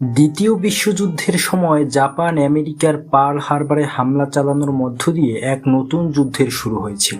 দ্বিতীয় বিশ্বযুদ্ধের সময় জাপান আমেরিকার পার্ল হারবারে হামলা চালানোর মধ্য দিয়ে এক নতুন যুদ্ধের শুরু হয়েছিল।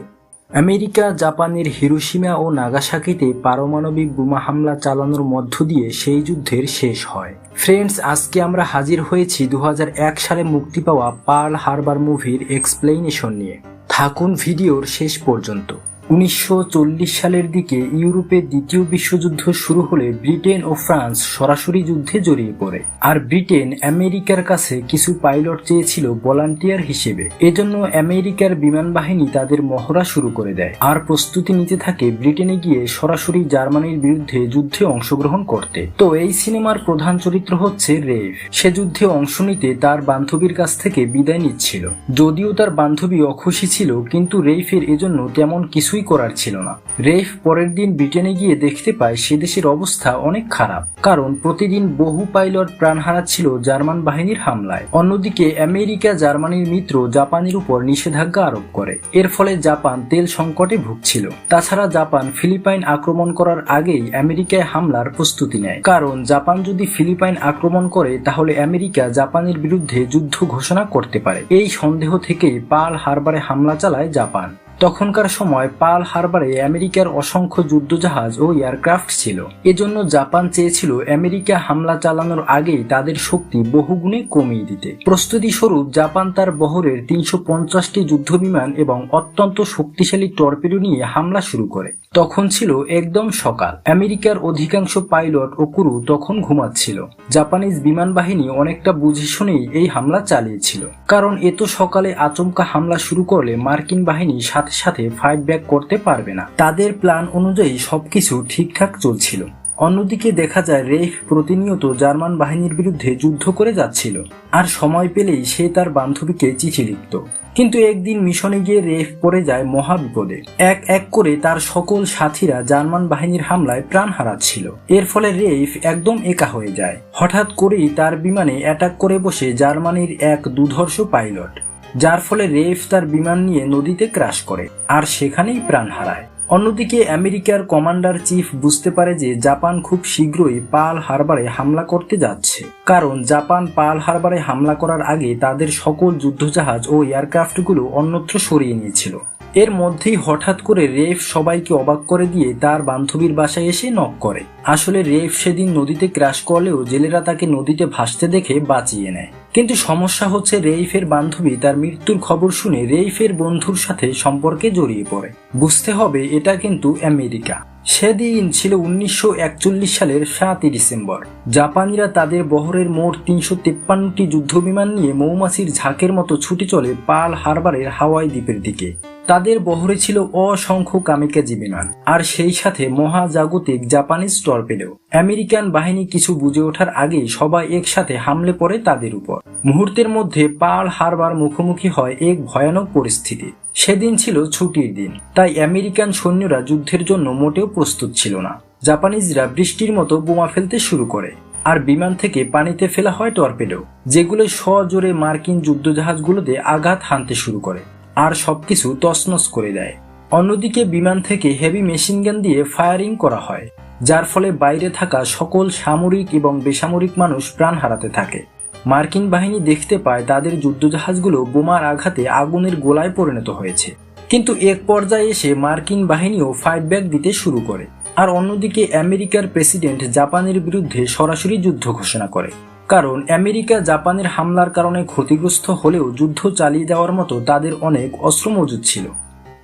আমেরিকা জাপানের হিরোশিমা ও নাগাসাকিতে পারমাণবিক বোমা হামলা চালানোর মধ্য দিয়ে সেই যুদ্ধের শেষ হয়। ফ্রেন্ডস, আজকে আমরা হাজির হয়েছি 2001 সালে মুক্তি পাওয়া পার্ল হারবার মুভির এক্সপ্লেনেশন নিয়ে। থাকুন ভিডিওর শেষ পর্যন্ত। 1940 সালের দিকে ইউরোপে দ্বিতীয় বিশ্বযুদ্ধ শুরু হলে ব্রিটেন ও ফ্রান্স সরাসরি যুদ্ধে জড়িয়ে পড়ে। আর ব্রিটেন আমেরিকার কাছে কিছু পাইলট চেয়েছিল ভলান্টিয়ার হিসেবে। এজন্য আমেরিকার বিমান বাহিনী তাদের মহড়া শুরু করে দেয় আর প্রস্তুতি নিতে থাকে ব্রিটেনে গিয়ে সরাসরি জার্মানির বিরুদ্ধে যুদ্ধে অংশগ্রহণ করতে। তো এই সিনেমার প্রধান চরিত্র হচ্ছে রেভ। সে যুদ্ধে অংশ নিতে তার বান্ধবীর কাছ থেকে বিদায় নিচ্ছিল। যদিও তার বান্ধবী অখুশি ছিল, কিন্তু রেইফের এজন্য তেমন কিছুই করার ছিল না। রেইফ পরের দিন ব্রিটেনে গিয়ে দেখতে পায় সে দেশের অবস্থা অনেক খারাপ, কারণ প্রতিদিন বহু পাইলট প্রাণ হারাচ্ছিল জার্মান বাহিনীর হামলায়। অন্যদিকে আমেরিকা জার্মানির মিত্র জাপানের উপর নিষেধাজ্ঞা আরোপ করে। এর ফলে জাপান তেল সংকটে ভুগছিল। তাছাড়া জাপান ফিলিপাইন আক্রমণ করার আগেই আমেরিকায় হামলার প্রস্তুতি নেয়, কারণ জাপান যদি ফিলিপাইন আক্রমণ করে তাহলে আমেরিকা জাপানের বিরুদ্ধে যুদ্ধ ঘোষণা করতে পারে। এই সন্দেহ থেকেই পার্ল হারবারে হামলা চালায় জাপান। তখনকার সময় পার্ল হারবারে আমেরিকার অসংখ্য যুদ্ধজাহাজ ও এয়ারক্রাফট ছিল। এজন্য জাপান চেয়েছিল আমেরিকা হামলা চালানোর আগেই তাদের শক্তি বহুগুণে কমিয়ে দিতে। প্রস্তুতি স্বরূপ জাপান তার বহরের 350টি যুদ্ধবিমান এবং অত্যন্ত শক্তিশালী টর্পেডো নিয়ে হামলা শুরু করে। তখন ছিল একদম সকাল। আমেরিকার অধিকাংশ পাইলট ও ক্রু তখন ঘুমাচ্ছিল। জাপানিজ বিমান বাহিনী অনেকটা বুঝে শুনেই এই হামলা চালিয়েছিল, কারণ এত সকালে আচমকা হামলা শুরু করলে মার্কিন বাহিনী সাথে সাথে ফাইট ব্যাক করতে পারবে না। তাদের প্ল্যান অনুযায়ী সবকিছু ঠিকঠাক চলছিল। অন্যদিকে দেখা যায় রেইফ প্রতিনিয়ত জার্মান বাহিনীর বিরুদ্ধে যুদ্ধ করে যাচ্ছিল, আর সময় পেলেই সে তার বান্ধবীকে চিঠি লিখত। কিন্তু একদিন মিশনে গিয়ে রেইফ পড়ে যায় মহা বিপদে। এক এক করে তার সকল সাথীরা জার্মান বাহিনীর হামলায় প্রাণ হারাচ্ছিল। এর ফলে রেইফ একদম একা হয়ে যায়। হঠাৎ করেই তার বিমানে অ্যাটাক করে বসে জার্মানির এক দুর্ধর্ষ পাইলট, যার ফলে রেইফ তার বিমান নিয়ে নদীতে ক্র্যাশ করে আর সেখানেই প্রাণ হারায়। অন্যদিকে আমেরিকার কমান্ডার চিফ বুঝতে পারে যে জাপান খুব শীঘ্রই পার্ল হারবারে হামলা করতে যাচ্ছে, কারণ জাপান পার্ল হারবারে হামলা করার আগে তাদের সকল যুদ্ধজাহাজ ও এয়ারক্রাফটগুলো অন্যত্র সরিয়ে নিয়েছিল। এর মধ্যেই হঠাৎ করে রেইফ সবাইকে অবাক করে দিয়ে তার বান্ধবীর বাসায় এসে নক করে। আসলে রেইফ সেদিন নদীতে ক্র্যাশ করলেও জেলেরা তাকে নদীতে ভাসতে দেখে বাঁচিয়ে নেয়। কিন্তু সমস্যা হচ্ছে রেইফের বান্ধবী তার মৃত্যুর খবর শুনে রেইফের বন্ধুর সাথে সম্পর্কে জড়িয়ে পড়ে। বুঝতে হবে এটা কিন্তু আমেরিকা। সেদিন ছিল 1941 সালের 7 ডিসেম্বর। জাপানিরা তাদের বহরের মোট 353টি যুদ্ধবিমান নিয়ে মৌমাছির ঝাঁকের মতো ছুটে চলে পার্ল হারবারের হাওয়াই দ্বীপের দিকে। তাদের বহরে ছিল অসংখ্য কামিকাজি বিমান আর সেই সাথে মহাজাগতিক জাপানিজ টর্পেডো। আমেরিকান বাহিনী কিছু বুঝে ওঠার আগেই সবাই একসাথে হামলে পড়ে তাদের উপর। মুহূর্তের মধ্যে পার্ল হারবার মুখোমুখি হয় এক ভয়ানক পরিস্থিতি। সেদিন ছিল ছুটির দিন, তাই আমেরিকান সৈন্যরা যুদ্ধের জন্য মোটেও প্রস্তুত ছিল না। জাপানিজরা বৃষ্টির মতো বোমা ফেলতে শুরু করে আর বিমান থেকে পানিতে ফেলা হয় টর্পেডো, যেগুলো সজোরে মার্কিন যুদ্ধজাহাজগুলোতে আঘাত হানতে শুরু করে আর সবকিছু তছনছ করে দেয়। অন্যদিকে বিমান থেকে হেভি মেশিন গান দিয়ে ফায়ারিং করা হয়, যার ফলে বাইরে থাকা সকল সামরিক এবং বেসামরিক মানুষ প্রাণ হারাতে থাকে। মার্কিন বাহিনী দেখতে পায় তাদের যুদ্ধজাহাজগুলো বোমার আঘাতে আগুনের গোলায় পরিণত হয়েছে। কিন্তু এক পর্যায়ে এসে মার্কিন বাহিনীও ফাইট ব্যাক দিতে শুরু করে। আর অন্যদিকে আমেরিকার প্রেসিডেন্ট জাপানের বিরুদ্ধে সরাসরি যুদ্ধ ঘোষণা করে, কারণ আমেরিকা জাপানের হামলার কারণে ক্ষতিগ্রস্ত হলেও যুদ্ধ চালিয়ে যাওয়ার মতো তাদের অনেক অস্ত্র মজুদ ছিল।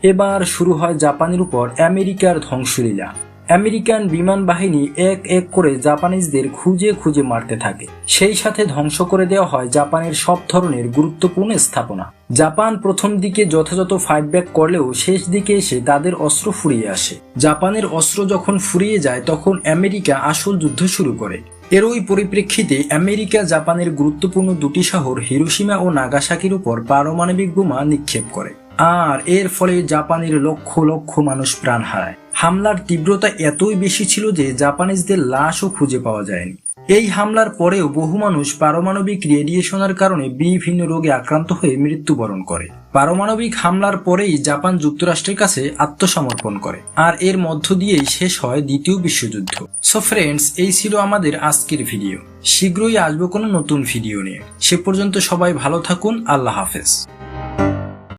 এবার শুরু হয় জাপানের উপর আমেরিকার ধ্বংসলীলা। আমেরিকান বিমান বাহিনী এক এক করে জাপানিজদের খুঁজে খুঁজে মারতে থাকে। সেই সাথে ধ্বংস করে দেওয়া হয় জাপানের সব ধরনের গুরুত্বপূর্ণ স্থাপনা। জাপান প্রথম দিকে যথাযথ ফাইট ব্যাক করলেও শেষ দিকে এসে তাদের অস্ত্র ফুরিয়ে আসে। জাপানের অস্ত্র যখন ফুরিয়ে যায় তখন আমেরিকা আসল যুদ্ধ শুরু করে। এর ওই পরিপ্রেক্ষিতে আমেরিকা জাপানের গুরুত্বপূর্ণ দুটি শহর হিরোশিমা ও নাগাসাকির উপর পারমাণবিক বোমা নিক্ষেপ করে, আর এর ফলে জাপানের লক্ষ লক্ষ মানুষ প্রাণ হারায়। হামলার তীব্রতা এতই বেশি ছিল যে জাপানিজদের লাশও খুঁজে পাওয়া যায়নি। এই হামলার পরেও বহু মানুষ পারমাণবিক রেডিয়েশনের কারণে বিভিন্ন রোগে আক্রান্ত হয়ে মৃত্যুবরণ করে। পারমাণবিক হামলার পরেই জাপান যুক্তরাষ্ট্রের কাছে আত্মসমর্পণ করে, আর এর মধ্য দিয়েই শেষ হয় দ্বিতীয় বিশ্বযুদ্ধ। সো ফ্রেন্ডস, এই ছিল আমাদের আজকের ভিডিও। শীঘ্রই আসবো কোনো নতুন ভিডিও নিয়ে। সে পর্যন্ত সবাই ভালো থাকুন। আল্লাহ হাফেজ।